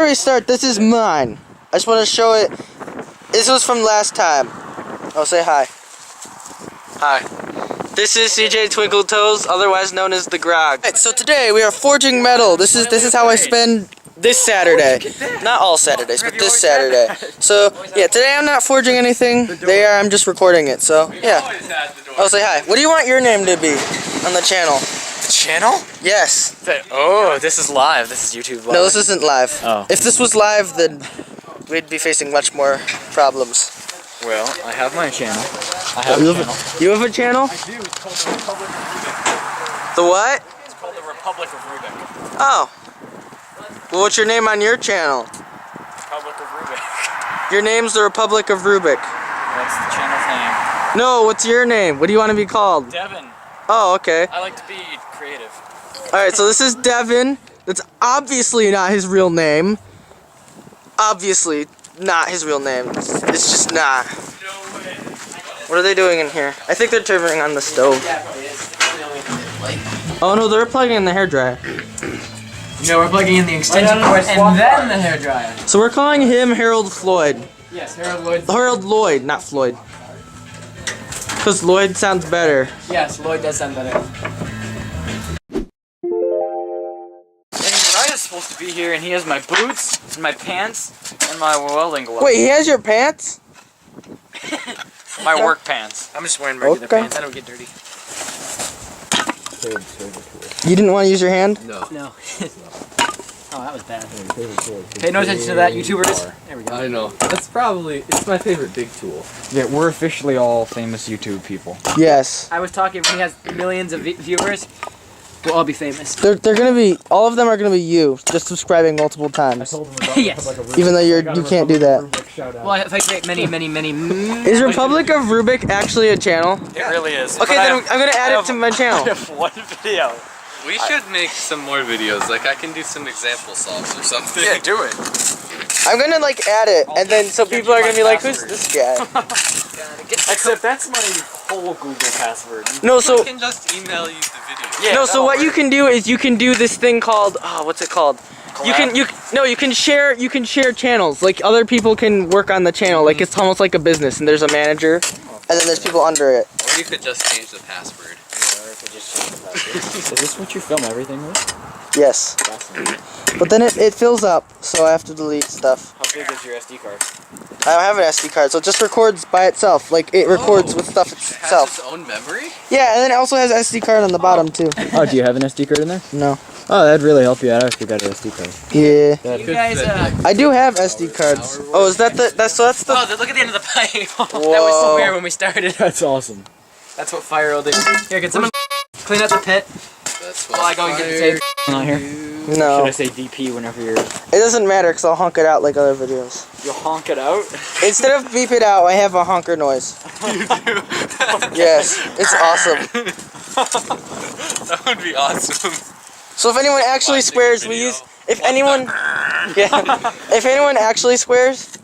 Before we start, this is mine. I just want to show it. This was from last time. Oh, say hi. Hi. This is CJ Twinkle Toes, otherwise known as the Grog. Right, so today we are forging metal. This is how I spend this Saturday. Not all Saturdays, but this Saturday. So yeah, today I'm not forging anything. I'm just recording it. So yeah. Oh, say hi. What do you want your name to be on the channel? Channel? Yes. Oh, this is live. This is YouTube live. No, this isn't live. Oh. If this was live, then we'd be facing much more problems. Well, I have my channel. I have a channel. You have a channel? I do. It's called the Republic of Rubik. The what? It's called the Republic of Rubik. Oh. Well, what's your name on your channel? Republic of Rubik. Your name's the Republic of Rubik. That's the channel's name. No, what's your name? What do you want to be called? Devin. Oh, okay. I like to be creative. Alright, so this is Devin. That's obviously not his real name. Obviously not his real name. It's just not. No way. What are they doing in here? I think they're turning on the stove. Oh no, they're plugging in the hairdryer. No, we're plugging in the extension cord and then the hairdryer. So we're calling him Harold Floyd. Yes, Harold Lloyd. Harold Lloyd, not Floyd. Because Lloyd sounds better. Yes, Lloyd does sound better. And Uriah's supposed to be here, and he has my boots, and my pants, and my welding gloves. Wait, he has your pants? My work pants. I'm just wearing regular pants. I don't get dirty. You didn't want to use your hand? No. No. Oh, that was bad. Pay no attention to that, YouTubers. There we go. I know. It's my favorite big tool. Yeah, we're officially all famous YouTube people. Yes. I was talking when he has millions of viewers. We'll all be famous. They're gonna be, all of them are gonna be you, just subscribing multiple times. Yes. Even though you can't do that. Well, if I create many. Is Republic of Rubik actually a channel? It really is. Okay, then I'm gonna add it to my channel. I have one video. We should make some more videos. Like I can do some example solves or something. Yeah, do it. I'm gonna like add it, and then so people are gonna be like, who's this guy? Except that's my whole Google password. No, so I can just email you the video. Yeah, no, so what you can do is you can do this thing called what's it called? You can share channels. Like other people can work on the channel. Like it's almost like a business, and there's a manager, and then there's people under it. Or you could just change the password. Is this what you film everything with? Yes. But then it fills up, so I have to delete stuff. How big is your SD card? I don't have an SD card, so it just records by itself. Like it records with stuff It itself. has its own memory? Yeah, and then it also has SD card on the bottom too. Oh, do you have an SD card in there? No. Oh, that'd really help you out if you got an SD card. Yeah. You guys, I do have SD cards. Oh, is that the that's the oh, look at the end of the pipe. That was Whoa. so weird when we started. That's awesome. That's what fire will do. Here, can someone clean up the pit That's what while I go and get the tape? Not here. No. Should I say DP whenever you're... It doesn't matter because I'll honk it out like other videos. You'll honk it out? Instead of beep it out, I have a honker noise. You do? Yes, it's awesome. That would be awesome. So if anyone actually Watching swears, a we video. use. If anyone actually swears,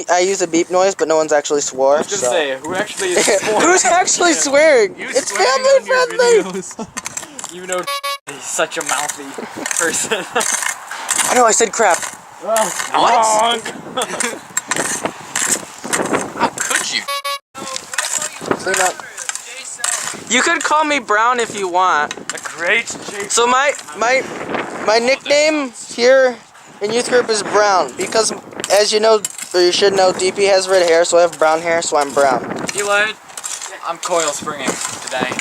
I use a beep noise, but no one's actually swore. I was gonna say, who actually is Who's actually swearing? It's family friendly. You know, he's such a mouthy person. I know I said crap. What? How could you? Clean up. You could call me Brown if you want. A great Jason. So my nickname here in youth group is Brown because, as you know, or you should know, DP has red hair, so I have brown hair, so I'm Brown. Eli, I'm coil springing today.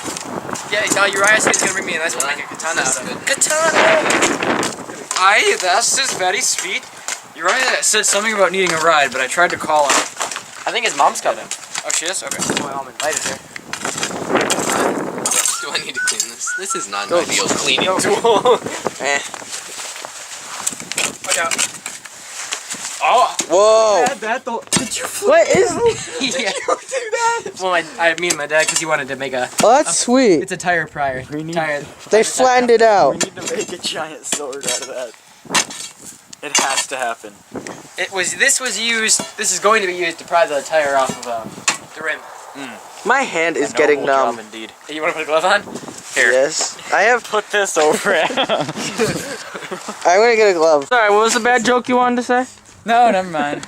Yeah, no, Uriah said he's gonna bring me a nice one, make a katana out of it. Katana! This is very sweet. Uriah said something about needing a ride, but I tried to call him. I think his mom's coming. Oh, she is? Okay. My mom invited her. Do I need to clean this? This is not an ideal cleaning tool. Watch out. Oh! Whoa! Did you What is? Did you do that? Well, I mean my dad, because he wanted to make a... Oh, that's sweet. It's a tire prior. They flattened it out. We need to make a giant sword out of that. It has to happen. This is going to be used to pry the tire off of the rim. My hand is getting numb. Indeed. Hey, you want to put a glove on? Here. Yes, I have. Put this over it. I'm gonna get a glove. Sorry, what was the bad joke you wanted to say? No, never mind.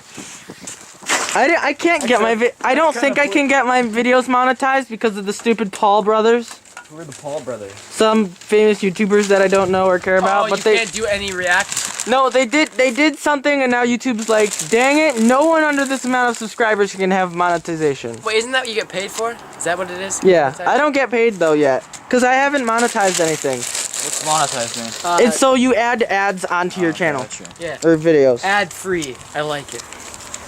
I can't get my I don't think I can get my videos monetized because of the stupid Paul brothers. Who are the Paul brothers? Some famous YouTubers that I don't know or care about. But they can't do any react. No, they did something, and now YouTube's like, dang it, no one under this amount of subscribers can have monetization. Wait, isn't that what you get paid for? Is that what it is? Yeah, I don't get paid though yet, cause I haven't monetized anything. What's monetized mean? It's so you add ads onto your channel. Gotcha. Yeah. Or videos. Ad free. I like it.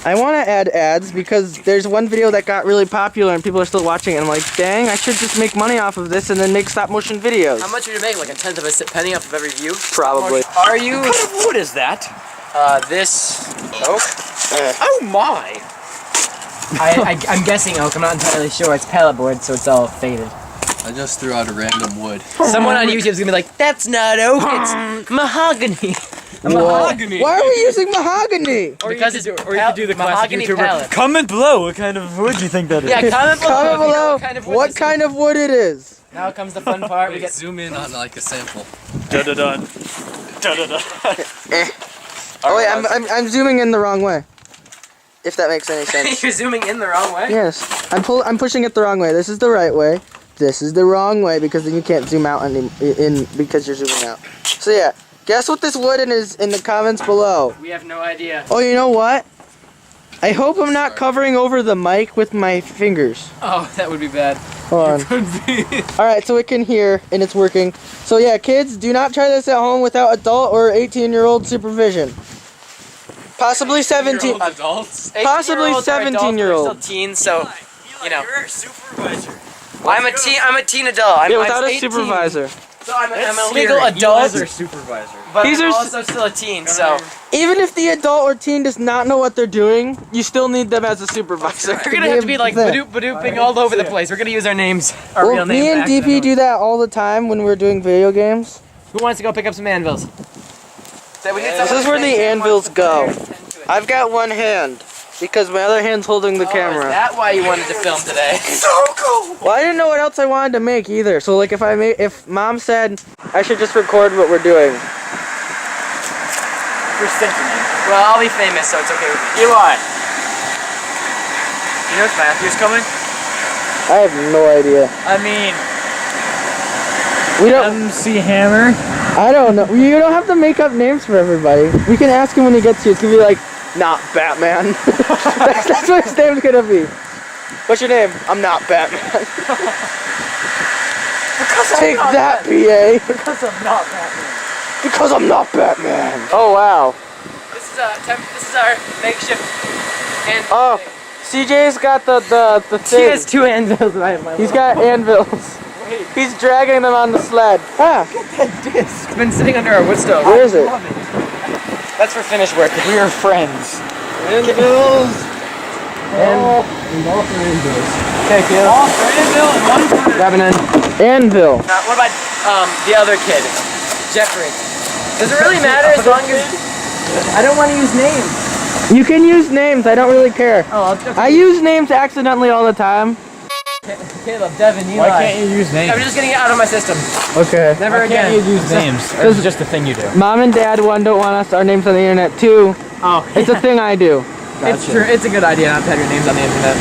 I want to add ads because there's one video that got really popular and people are still watching it. And I'm like, dang, I should just make money off of this and then make stop motion videos. How much would you make? Like a tenth of a penny off of every view? Probably. Are you? What kind of wood is that? This oak. Oh my! I'm guessing oak. I'm not entirely sure. It's pallet board, so it's all faded. I just threw out a random wood. Someone on YouTube's gonna be like, "That's not oak. It's mahogany." Mahogany. Why are we using mahogany? Because it's or you could do the classic YouTuber. Palette. Comment below what kind of wood you think that is. Yeah, comment below. Comment below What kind of wood it is. Now comes the fun part. Wait, We get zoom in on like a sample. Dun-dun-dun. Dun-dun-dun. Oh wait, I'm zooming in the wrong way. If that makes any sense. You're zooming in the wrong way. Yes, I'm pushing it the wrong way. This is the right way. This is the wrong way because then you can't zoom out in because you're zooming out. So yeah, guess what this wood is in the comments below. We have no idea. Oh, you know what? I hope I'm not covering over the mic with my fingers. Oh, that would be bad. Hold on. Alright, so it can hear and it's working. So yeah, kids, do not try this at home without adult or 18-year-old supervision. Possibly 17. Adults. Possibly 17-year-old. Still teens, so you know. You're a supervisor. I'm a teen adult. Yeah, without I'm a 18. supervisor. So I'm a legal adult, He's our supervisor. but These I'm are also still a teen. So Even if the adult or teen does not know what they're doing, you still need them as a supervisor. we're gonna have to be like badoop-badooping all over the place. We're gonna use our names, our Well, real me names. and DP do that all the time when we're doing video games. Who wants to go pick up some anvils? This is where the anvils go. I've got one hand because my other hand's holding the Is camera. that why you wanted to film today? So cool. Well, I didn't know what else I wanted to make either. So like if Mom said I should just record what we're doing. For sentiment. Well, I'll be famous, so it's okay with me. Eli. You know if Matthew's coming? I have no idea. I mean, We don't. MC Hammer. I don't know. You don't have to make up names for everybody. We can ask him when he gets here. It's gonna be like, not Batman. that's what his name's gonna be. What's your name? I'm not Batman. Take that, PA. Because I'm not Batman. Because I'm not Batman. Oh wow. This is our makeshift. And Oh, CJ's got the he thing. has two anvils. And I have my He's got anvils. He's dragging them on the sled. Ah, It's been sitting under our wood stove. where is it? That's for finished work. We are friends. Anvils. Okay, Caleb. All for anvil and one for... Grab an end. Anvil. What about the other kid, Jeffrey? Does it really matter as long as I don't want to use names? You can use names. I don't really care. Oh, I use names accidentally all the time. Caleb, Devin, Eli. Why can't you use names? I'm just getting it out of my system. Okay. Never Why again. can't you use names? It's just a thing you do. Mom and Dad, one, don't want us our names on the internet. Two, Oh, it's a thing I do. it's true. It's a good idea not to have your names on the internet.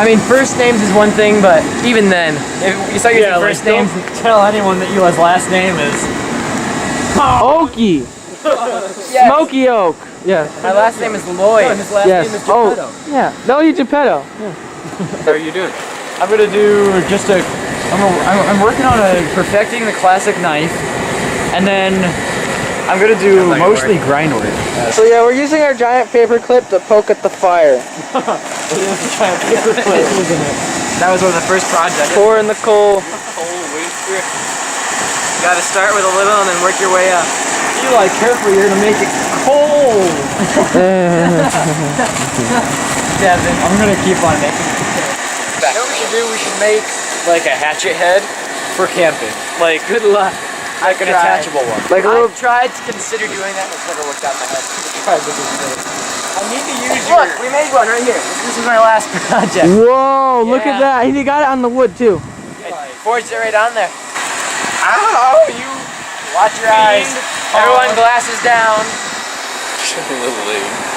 I mean, first names is one thing, but even then, if you start using first names, tell anyone that Eli's last name is... Okie. yes. Smoky Oak. Yeah. My last name is Lloyd. His last Yes. name is Oh, Geppetto. yeah. No, you Geppetto. How are you doing? I'm gonna do just a... I'm working on perfecting the classic knife, and then I'm gonna do mostly grind work. So yeah, we're using our giant paper clip to poke at the fire. That was one of the first projects. Pour in the coal. You gotta start with a little and then work your way up. Eli, careful, you're gonna make it cold! Devin. I'm gonna keep on making it. You know what we should do? We should make like a hatchet head for camping. Like, Good luck. like an attachable one. Like a little. I've tried to consider doing that, but it's never worked out in my head. I need to use Look, we made one right here. This is my last project. Whoa! Look at Yeah. that. He got it on the wood too. Forged it right on there. Ow, you Watch your eyes. Everyone, glasses down.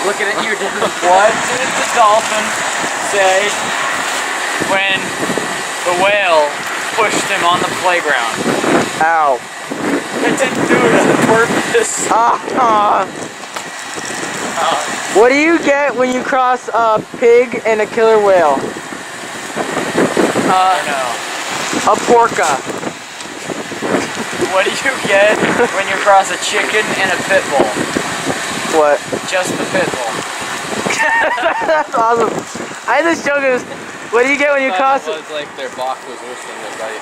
Looking at you, Devin. What did the dolphin say when the whale pushed him on the playground? Ow. It didn't do it on purpose. What do you get when you cross a pig and a killer whale? No. A porka. What do you get when you cross a chicken and a pit bull? What? Just the pit bull. That's awesome. I had this joke. It was, what do you get when you cross? It was like their balk was worse than their bite.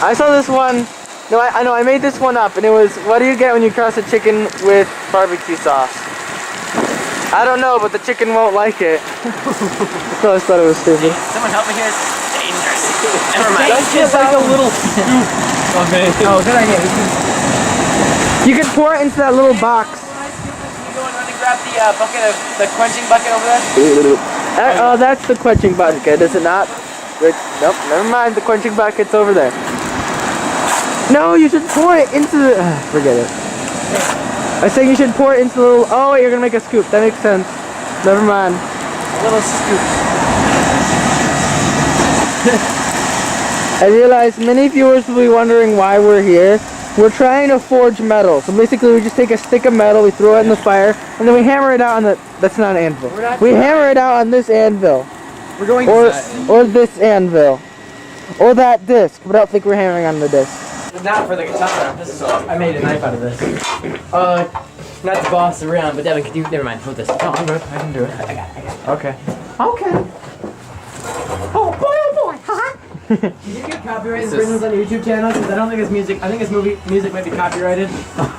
I saw this one. No, I know. I made this one up, and it was, what do you get when you cross a chicken with barbecue sauce? I don't know, but the chicken won't like it. So I thought it was stupid. Someone help me here. It's dangerous. Never mind. That's just like a little scoop of it. Oh, good idea. You can pour it into that little box. Can you go and run and grab the bucket of the quenching bucket over there? Oh, that's the quenching bucket, is it not? Nope, never mind. The quenching bucket's over there. No, you should pour it into the... forget it. I was saying you should pour it into the little... Oh, wait, you're going to make a scoop. That makes sense. Never mind. A little scoop. I realize many viewers will be wondering why we're here. We're trying to forge metal. So basically we just take a stick of metal, we throw it in the fire, and then we hammer it out on the... That's not an anvil. We hammer it out on this anvil. We're going or this anvil. Or that disc, but I don't think we're hammering on the disc. Not for the katana. This is I made a knife out of this. Not to boss around, but Devin, can you... Never mind, hold this. No, I'm good. I can do it. I got it. Okay. Okay. Oh boy, haha. Did you get copyright infringements on your YouTube channel? Because I don't think it's music. I think it's music might be copyrighted.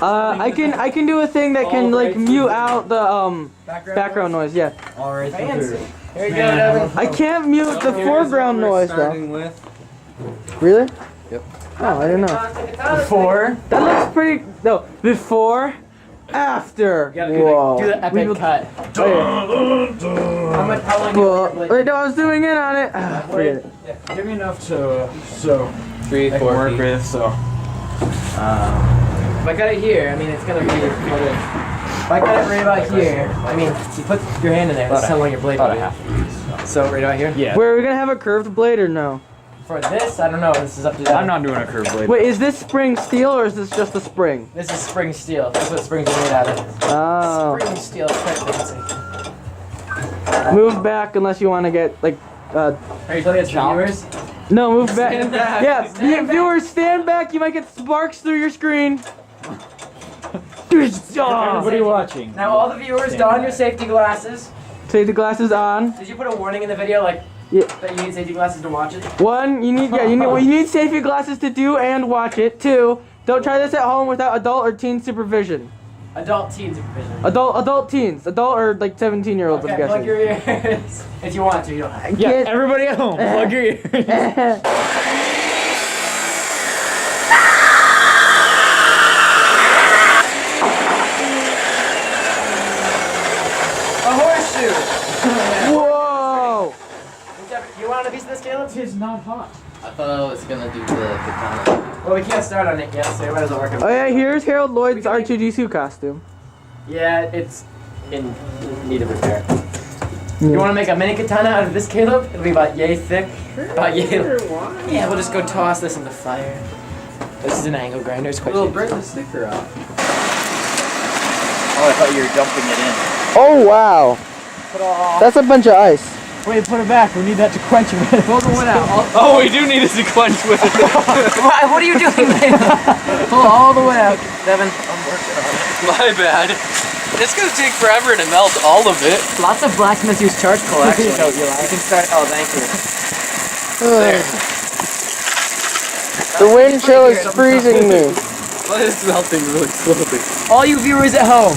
I can do a thing that can like mute out the background noise. Yeah. All right. Fancy. Here you go, Devin. I can't mute the foreground noise though. Really? Yep. Oh, I didn't know. Before? That looks pretty. No, before, after. You gotta Whoa. do the epic cut. How long Well, wait, no, I was doing it on it. Forget it. Yeah, give me enough to 3, 4 work feet. with, so. If I cut it here, I mean, it's gonna be. If I cut it right about here, I mean, you put your hand in there. That's how long your blade will be. So right about here. Yeah. Wait, are we gonna have a curved blade or no? For this, I don't know. This is up to them. I'm not doing a curved blade. Wait, is this spring steel or is this just a spring? This is spring steel. That's what springs are made out of. Oh. Spring steel. It's quite fancy. Move back unless you want to get like. Are you telling us viewers? No, move back. Stand back. Yeah, Stand viewers, stand back. You might get sparks through your screen. Everybody watching. Now, all the viewers, don your safety glasses. Take the glasses on. Did you put a warning in the video, like Yeah. that you need safety glasses to watch it? One, you need safety glasses to do and watch it. Two, don't try this at home without adult or teen supervision. Adult teen supervision. Adult teens, adult or like 17-year-olds. Okay, I'm plug guessing. your ears if you want to. You don't have to. Yeah, everybody at home, plug your ears. A horseshoe. Whoa! You want a piece of this, Caleb? It's not hot. I thought I was gonna do the katana. Well, we can't start on it yet, so you might as well work on it. Oh yeah, here's Harold Lloyd's R2D2 costume. Yeah, it's in need of repair. You want to make a mini katana out of this, Caleb? It'll be about yay thick. About yay. Yeah, we'll just go toss this in the fire. This is an angle grinder. It's quite We'll cheap. break the sticker off. Oh, I thought you were dumping it in. Oh wow, that's a bunch of ice. Wait, put it back. We need that to quench it. Pull the wood out. Oh, we do need a sequence with it. What are you doing, man? Pull all the way out, Devin. I'm working on it. My bad. It's gonna take forever to melt all of it. Lots of blacksmiths use charcoal, actually. You can start. Oh, thank you. The wind chill is freezing me. But it's melting really slowly. All you viewers at home,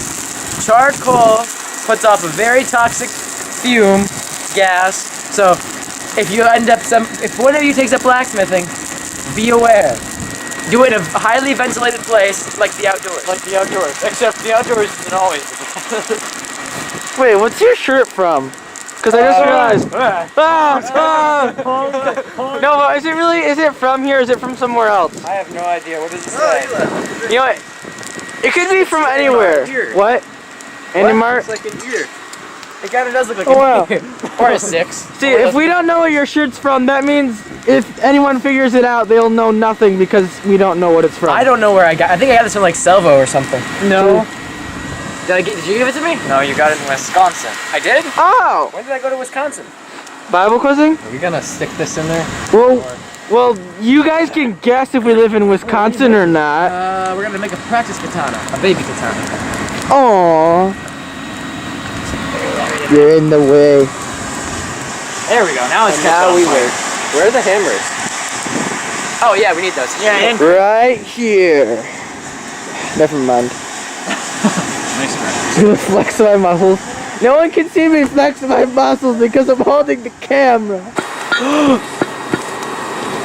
charcoal puts off a very toxic fume gas. So, if you end up if one of you takes up blacksmithing, be aware. Do it in a highly ventilated place, like the outdoors. Like the outdoors. Except the outdoors isn't always. Wait, what's your shirt from? Because I just realized. No, but is it really? Is it from here? Or is it from somewhere else? I have no idea. What does it say? You know what? It could be from anywhere. What? Animart? It's like an ear. It kind of does look like wow. an ear. Or a 6. See, if we don't know what your shirt's from, that means if anyone figures it out, they'll know nothing because we don't know what it's from. I don't know where I got. I think I got this from like Selvo or something. No. Did you give it to me? No, you got it in Wisconsin. I did? Oh! When did I go to Wisconsin? Bible quizzing? Are we gonna stick this in there? Well, you guys can guess if we live in Wisconsin or not. We're gonna make a practice katana. A baby katana. Aww. You're in the way. There we go. Now it's Now we work. Where are the hammers? Oh yeah, we need those. Yeah, and Right here. Never mind. Nice try. I'm gonna flex my muscles. No one can see me flex my muscles because I'm holding the camera.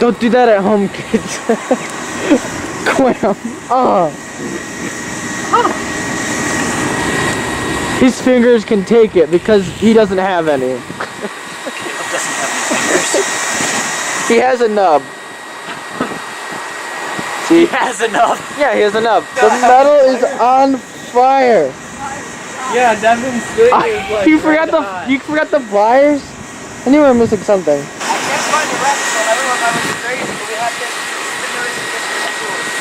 Don't do that at home, kids. Quam. Oh. His fingers can take it because he doesn't have any. He has a nub. See? he has enough. Yeah, he has a nub. The metal is on fire. Yeah, Devin's thing is like. You forgot the pliers? I knew we were missing something. I can't find the rest, so everyone thought it was crazy, but we have to stimulate the tools.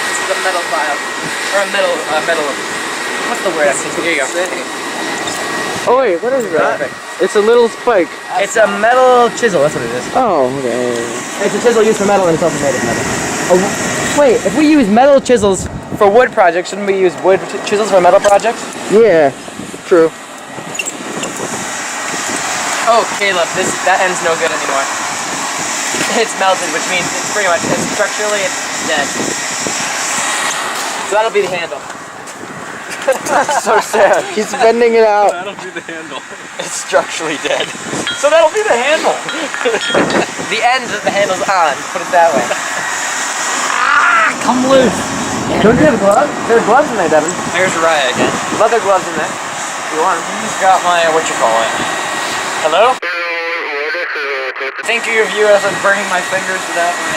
This is a metal file. Or a metal, what's the word? Here you go. Oh wait, what is that? It's a little spike. It's a metal chisel, that's what it is. Oh, okay. It's a chisel used for metal and it's also made of metal. Oh, wait, if we use metal chisels for wood projects, shouldn't we use wood chisels for metal projects? Yeah, true. Oh, Caleb, that end's no good anymore. It's melted, which means it's pretty much, structurally, it's dead. So that'll be the handle. So sad. He's bending it out. That'll be the handle. It's structurally dead. So that'll be the handle. The end that the handle's on, put it that way. Come loose. Don't you have gloves? There's gloves in there, Devin. There's Raya again. Leather gloves in there. You want them? Just got my, Hello? Thank you of you as I'm burning my fingers without my...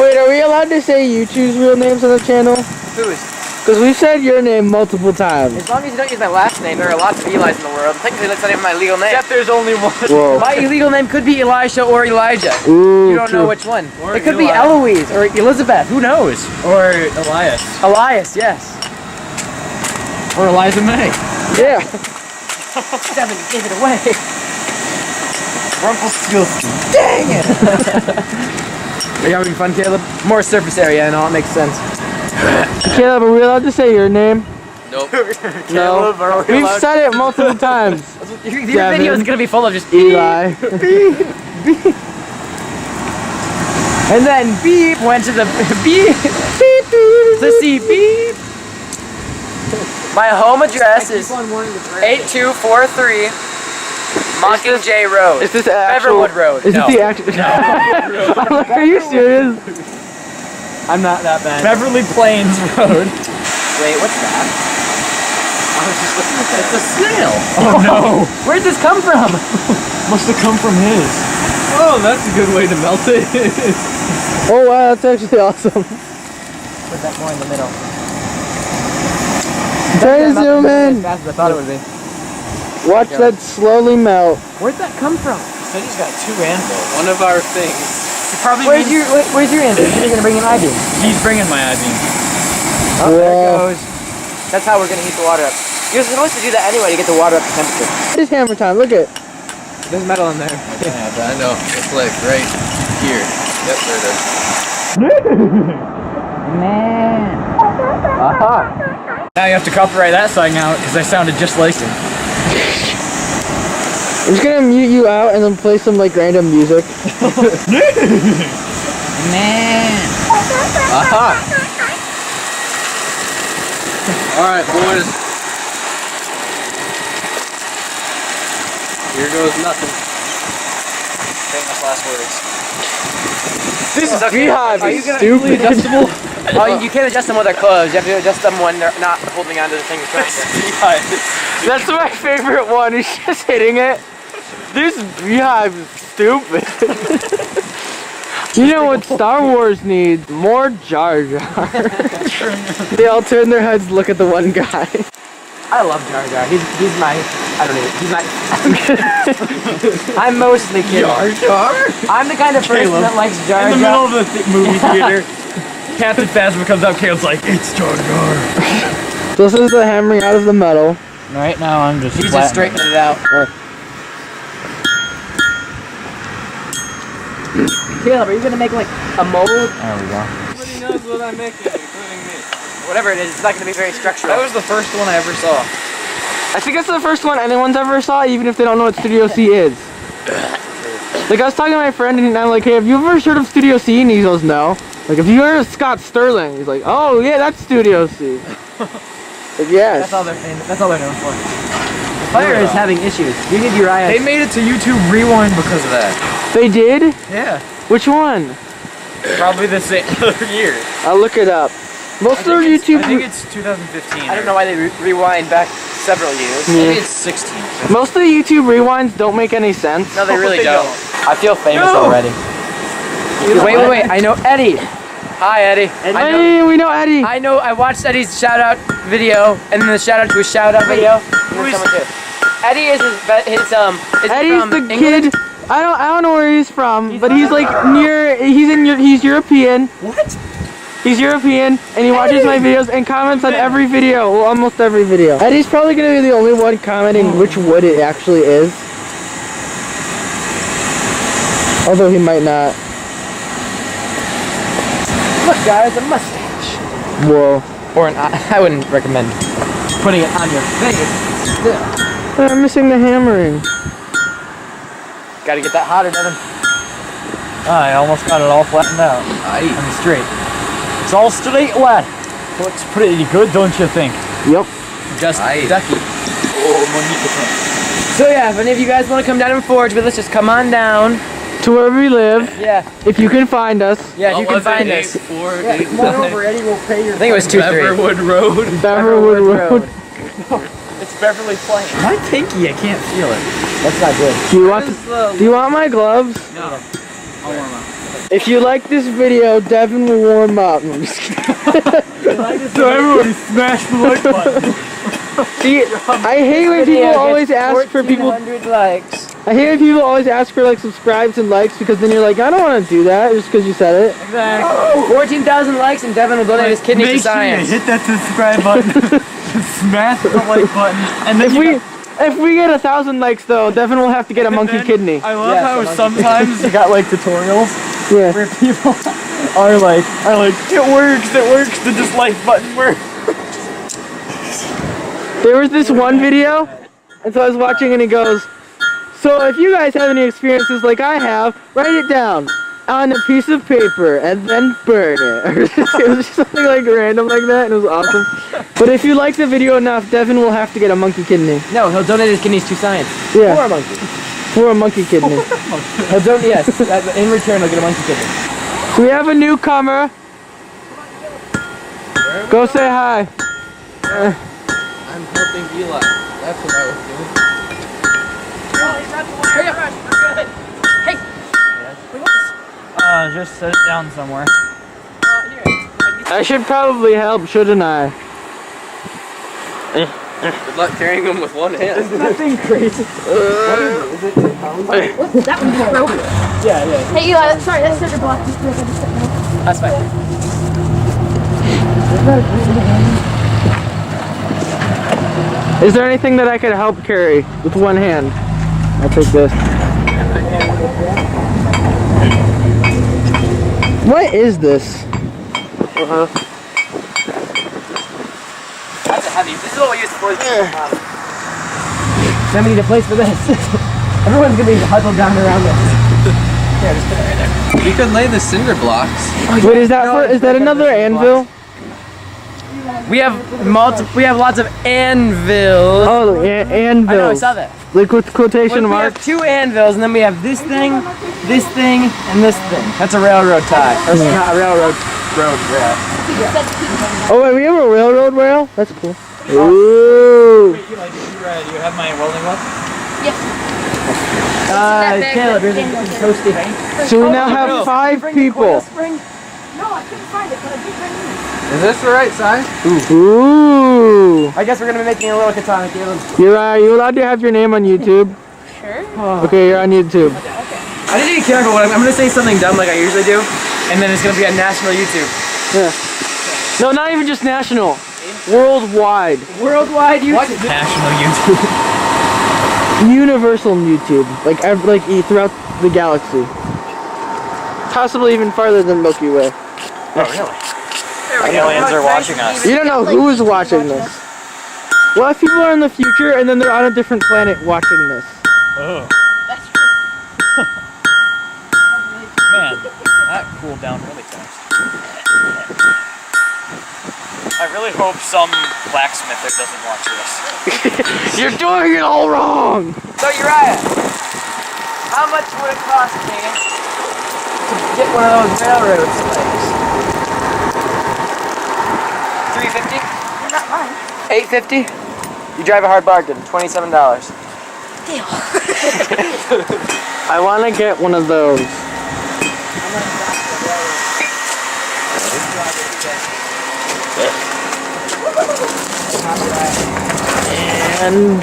Wait, are we allowed to say you choose real names on the channel? Whose? Because we've said your name multiple times. As long as you don't use my last name, there are lots of Eli's in the world. Technically, that's not even my legal name. Except there's only one. Whoa. My illegal name could be Elisha or Elijah. Ooh, You don't true. know which one. Or It could be Eli. Eloise or Elizabeth. Who knows? Or Elias. Elias, yes. Or Eliza May. Yeah. Devin gave it away. Rumpelstiltskin. Dang it! Are you having fun, Caleb? More surface area and all, it makes sense. Caleb, are we allowed to say your name? Nope. No. We've said it multiple times. Your Devin. video is gonna be full of just Eli. beep, beep. And then beep went to the beep, beep, beep, to see beep. My home address is 8243 Mockingjay Road. Is this actual? Beverwood Road. Is No. this the actual? I'm like, are you serious? I'm not that bad. Beverly Plains Road. Wait, what's that? I was just looking at that. It's a snail. Oh no! Where'd this come from? Must have come from his. Oh, that's a good way to melt it. Oh wow, that's actually awesome. Put that more in the middle. Try to zoom in. As fast as I thought it would be. Watch that slowly melt. Where'd that come from? Said he's got 2 anvils. One of our things. He probably Where's your answer? You're gonna bring in I-beam. He's bringing my I-beam. Oh, there it Whoa. goes. That's how we're gonna heat the water up. You're supposed to do that anyway to get the water up to temperature. It is hammer time. Look at. There's metal in there. Yeah, I know. It's like right here. Yep, there it is. Man. Aha. Now you have to copyright that song out because I sounded just like him. I'm just gonna mute you out and then play some like random music. Man. Aha! Alright, boys. Here goes nothing. Famous last words. This okay. beehive Are is you gonna stupid. Adjustable. Oh, you can't adjust them with their clothes. You have to adjust them when they're not holding onto the thing. That's my favorite one. He's just hitting it. This beehive is stupid. You know what Star Wars needs? More Jar Jar. They all turn their heads to look at the one guy. I love Jar Jar. He's my, I don't know, he's my, I'm mostly kidding. Jar Jar? I'm the kind of person that likes Jar Jar. In the middle of the movie theater, Captain Phasma comes up, Caleb's like, it's Jar Jar. This is the hammering out of the metal. Right now I'm just He's just straightening it out. Caleb, are you gonna make like a mold? There we go. Everybody knows what I'm making, including me. Whatever it is, it's not gonna be very structural. That was the first one I ever saw. I think it's the first one anyone's ever saw, even if they don't know what Studio C is. Like, I was talking to my friend, and I'm like, hey, have you ever heard of Studio C? And he goes, no. Like, if you heard of Scott Sterling, he's like, oh, yeah, that's Studio C. Like, yes. That's all they're known for. The fire is having issues. We need Uriah. They made it to YouTube Rewind because of that. They did? Yeah. Which one? Probably the same year. I'll look it up. Most of their YouTube... I think it's 2015. I don't know why they rewind back several years. Maybe it's 16. Most of the YouTube rewinds don't make any sense. No, they really They don't. don't. I feel famous already. Wait. I know Eddie. Hi, Eddie. Hey, we know Eddie. I watched Eddie's shout out video, and then the shout out to his shout out video. And then someone too. Eddie is is Eddie's from the England? kid. I don't know where he's from, but he's like he's European. What? He's European, and he watches my videos and comments on every video, well, almost every video. Eddie's probably gonna be the only one commenting which wood it actually is. Although he might not. Look, guys, a mustache. Whoa. Or I wouldn't recommend putting it on your face. I'm missing the hammering. Gotta get that hotter, Devin. I almost got it all flattened out. And straight. It's all straight wet. Looks pretty good, don't you think? Yep. Just ducky. Oh, Monica. So yeah, if any of you guys want to come down and forge with us, just come on down. To where we live, Yeah. if you can find us. Yeah, if you can find us. 848 Come on over, Eddie. We'll pay your. I think it was 2-3. Beverwood Road. Beverwood Road. It's Beverly Plain. My pinky, I can't feel it. That's not good. Do you want my gloves? No. I'll warm up. If you like this video, Devin will warm up. I'm just kidding. So everybody smash the like button. See, I hate when people always ask for people. 1,400 likes. I hate when people always ask for like subscribes and likes because then you're like, I don't want to do that just because you said it. Exactly. 14,000 likes and Devin will donate his kidneys to science. Make sure you hit that subscribe button, smash the like button, and then If we get 1,000 likes though, Devin will have to get a monkey kidney. I love Yes, how sometimes you got like tutorials Yeah. where people are like, it works, the dislike button works. There was this one video, and so I was watching and he goes, so if you guys have any experiences like I have, write it down on a piece of paper and then burn it. It was just something like random like that, and it was awesome. But if you like the video enough, Devin will have to get a monkey kidney. No, he'll donate his kidneys to science. Yeah. For a monkey. For a monkey kidney. He'll donate, yes. In return, he'll get a monkey kidney. So we have a newcomer. Go say hi. I'm helping Eli. That's what I was doing. Hurry up. Hey. Just set it down somewhere. I should probably help, shouldn't I? Good luck carrying them with one hand. Nothing crazy. That one's broken. Yeah. Hey Eli, sorry, that's cinder block. That's fine. Is there anything that I could help carry with one hand? I'll take this. What is this? That's a heavy. This is what we use for the Then we need a place for this. Everyone's gonna be huddled down around this. Yeah, just put it right there. We could lay the cinder blocks. Wait, is that another anvil? We have lots of anvils. Oh, anvils. I know, I saw that. Like with quotation We have marks. 2 anvils, and then we have this thing, and this thing. That's a railroad tie. Or not a railroad road rail. Oh wait, we have a railroad rail? That's cool. Ooh. Wait, do you have my welding one? Yes. Caleb, here's a toasty. So we now have 5 people. No, I couldn't find it, but I did bring it. Is this the right size? Ooh. I guess we're gonna be making a little katana, Caleb. Are you allowed to have your name on YouTube? Sure. Okay, you're on YouTube. I need to be careful. I'm gonna say something dumb like I usually do, and then it's gonna be on national YouTube. Yeah. No, not even just national. Worldwide. Worldwide YouTube. National YouTube. Universal YouTube. Like throughout the galaxy. Possibly even farther than Milky Way. Oh, really? Aliens are watching us. You don't know who is watching this. What if people are in the future and then they're on a different planet watching this? Oh. That's true. Man, that cooled down really fast. I really hope some blacksmither doesn't watch this. You're doing it all wrong! So Uriah, how much would it cost me to get one of those railroad spikes? $3.50? Not mine. $8.50? You drive a hard bargain. $27. Deal. I want to get one of those. And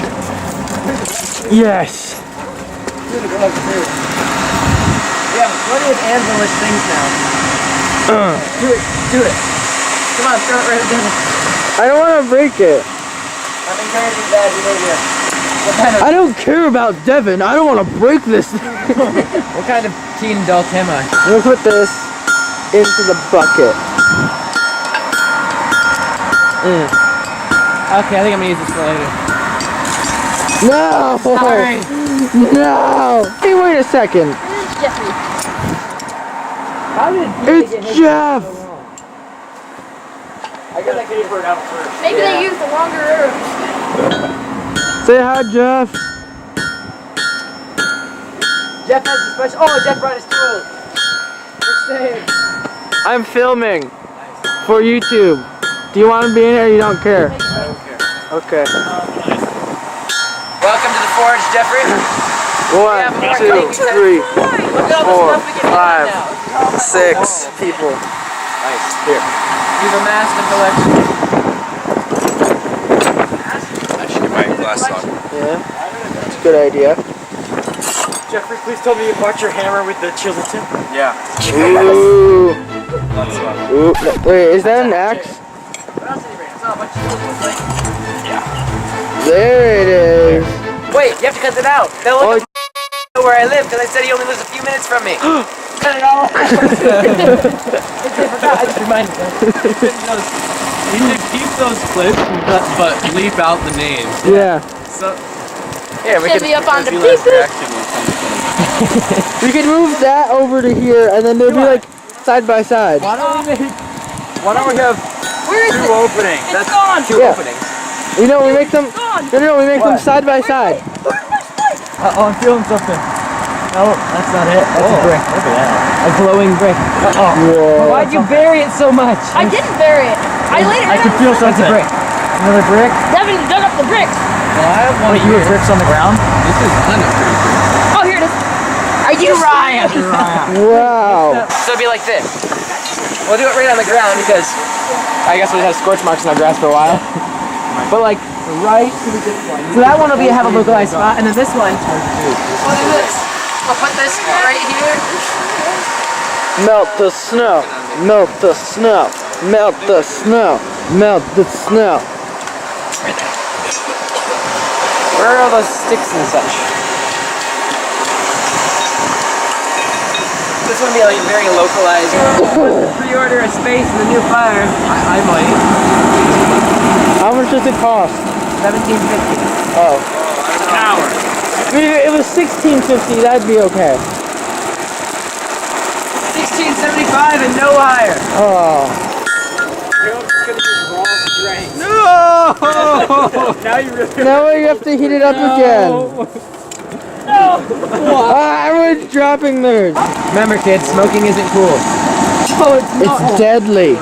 yes. We have plenty of anvilish things now. Do it. Come on, throw it right down. I don't want to break it. I'm encouraging bad behavior. What kind of I don't care about Devin. I don't want to break this thing. what kind of teen adult am I? I'm going to put this into the bucket. Okay, I think I'm gonna use this for later. No! Sorry. No! Hey, wait a second. It's Jeffrey. How did It's Jeff! I guess I could have it out first. Maybe they used the longer arrows. Say hi, Jeff. Jeff has a special. Oh, Jeff brought his tools. We're saved. I'm filming for YouTube. Do you want to be in here or you don't care? I don't care. Okay. Welcome to the forge, Jeffrey. 1, 2, 3, Look at all the 4, stuff we can make 5, now. 6 people. Nice. Here. You've amassed a collection. I should get my glass on. Yeah, that's a good idea. Jeffrey, please tell me you bought your hammer with the chisel tip. Yeah. Ooh. Ooh. Wait, is that an axe? What else did he bring? I saw a bunch of tools. There it is. Wait, you have to cut it out. They'll look at where I live because I said he only lives a few minutes from me. Cut it all out. I just reminded me. You should keep those clips, but bleep out the names. Yeah. So, Here, we Should can. be up on the be less pieces. reaction or something. We could move that over to here and then they'll be like side by side. Why don't we have Where is two it? openings? It's That's gone. two Yeah. openings. You know, we make them. Gone. No, we make them What? side by side. Oh, I'm feeling something. No, that's not it. That's a brick. Look at that. A glowing brick. Whoa. Why'd you bury it so much? I didn't bury it. I laid it I down. can feel That's something. a brick. Another brick? Devin dug up the bricks. Well, I have one Wait, you here. have bricks on the ground? This is kind of pretty. Oh, here it is. Are you Ryan? Wow. So it'd be like this. We'll do it right on the ground because I guess we'll have scorch marks in our grass for a while. But like right. So that one will have a localized spot, and then this one. We'll do this. We'll put this right here. Melt the snow. Melt the snow. Melt the snow. Melt the snow. Where are all those sticks and such? This one be like very localized. Pre-order a space in the new fire. I might. How much does it cost? $17.50. Oh. An hour. I mean, if it was $16.50, that'd be okay. $16.75 and no higher. Oh. You're just gonna use raw steel. Now you really. Now we have to heat it up again. Everyone's dropping theirs. Remember, kids, smoking isn't cool. It's deadly.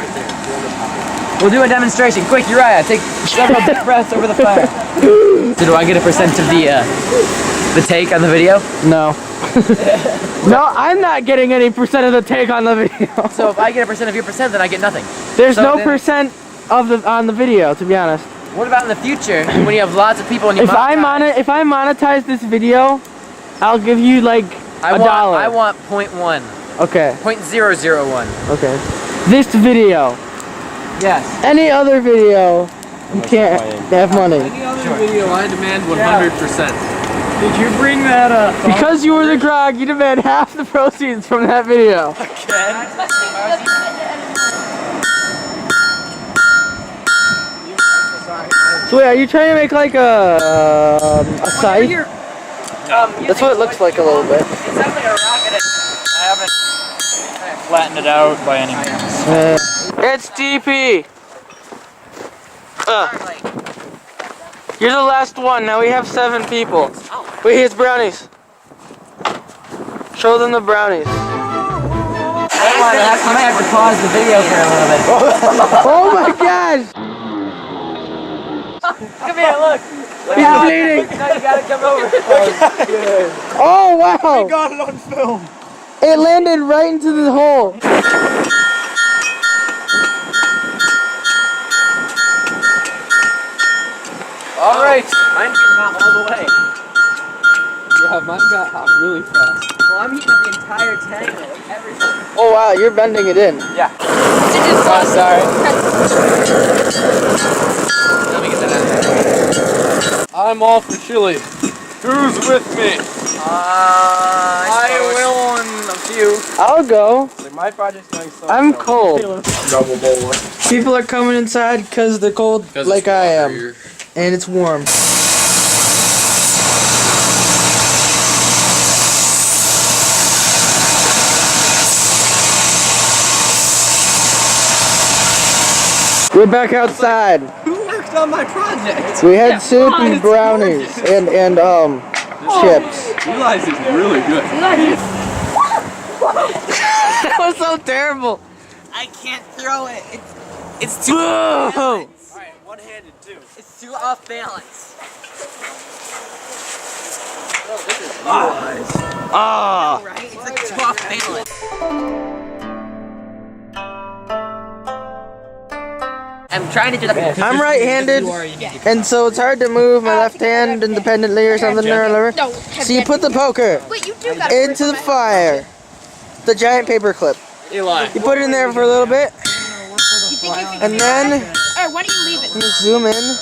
We'll do a demonstration. Quick, Uriah, take several deep breaths over the fire. So do I get a percent of the take on the video? No. No, I'm not getting any percent of the take on the video. So if I get a percent of your percent, then I get nothing. There's So no then- percent on the video, to be honest. What about in the future when you have lots of people and you If I monetize this video, I'll give you like $1. I want 0.1. Okay. 0.001. Okay. This video. Yes. Any other video, you can't have money. Any other video, I demand 100%. Did you bring that up? Because you were the grog, you demand half the proceeds from that video. So wait, are you trying to make like a scythe? That's what it looks like a little bit. It sounds like a rocket. I haven't flattened it out by any means. It's DP. You're the last one. Now we have 7 people. Wait, here's brownies. Show them the brownies. I might have to pause the video for a little bit. Oh my gosh! Come here, look. He's bleeding. No, you gotta come over. Oh wow! Got it on film. It landed right into the hole. All right. Mine's getting hot all the way. Yeah, mine got hot really fast. Well, I'm heating up the entire tank. Everything. Oh wow, you're bending it in. Yeah. Oh, sorry. Let me get that out. I'm all for chili. Who's with me? I will in a few. I'll go. My project's going so I'm cold. People are coming inside because they're cold like I am. And it's warm. We're back outside. Who worked on my project? We had soup and brownies and chips. Eli's is really good. That was so terrible. I can't throw it. It's too Whoa! Alright, one-handed too. It's too off balance. Ah. Right? It's like too off balance. I'm trying to do that. I'm right-handed, and so it's hard to move my left hand independently or something or whatever. No. So you put the poker Wait, you do got into the fire. The giant paper clip. Eli. You put it in there for a little bit, You think you can? and then Alright, when are you leaving? you zoom in.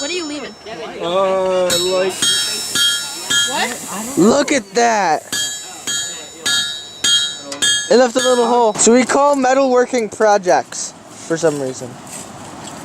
When are you leaving? Like. What? Look at that. It left a little hole. So we call metalworking projects for some reason.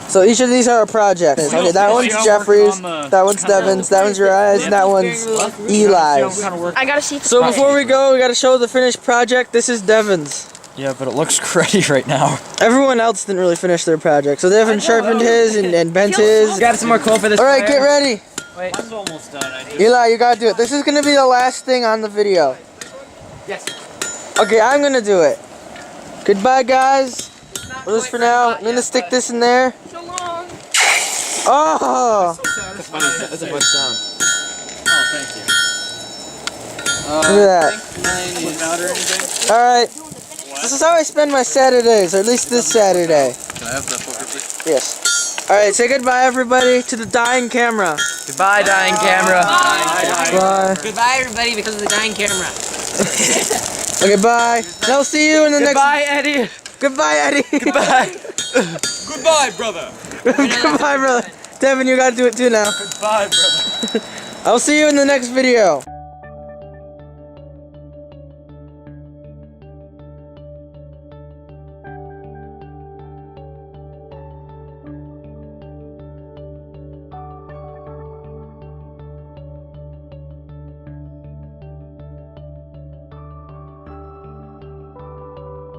So each of these are a project. Okay, that one's Jeffrey's, that one's Devin's, that one's Uriah's, and that one's Eli's. I gotta see. So before we go, we gotta show the finished project. This is Devin's. Yeah, but it looks cruddy right now. Everyone else didn't really finish their project. So Devin sharpened his and bent his. Got some more coal for this. Alright, get ready. Mine's almost done. I just... Eli, you gotta do it. This is gonna be the last thing on the video. Yes. Okay, I'm gonna do it. Goodbye, guys. Well, this for now. I'm gonna stick this in there. So long. Oh! That's a fun sound. Oh, thank you. Look at that. Look out or anything? Alright. This is how I spend my Saturdays, or at least this Saturday. Can I have that poker, please? Yes. Alright, say goodbye, everybody, to the dying camera. Goodbye, dying camera. Bye. Goodbye, everybody, because of the dying camera. Okay, bye. And I'll see you in the Goodbye, Eddie. next... Goodbye, Eddie. Goodbye. Goodbye, brother. Goodbye, brother. Devin, you gotta do it too now. Goodbye, brother. I'll see you in the next video.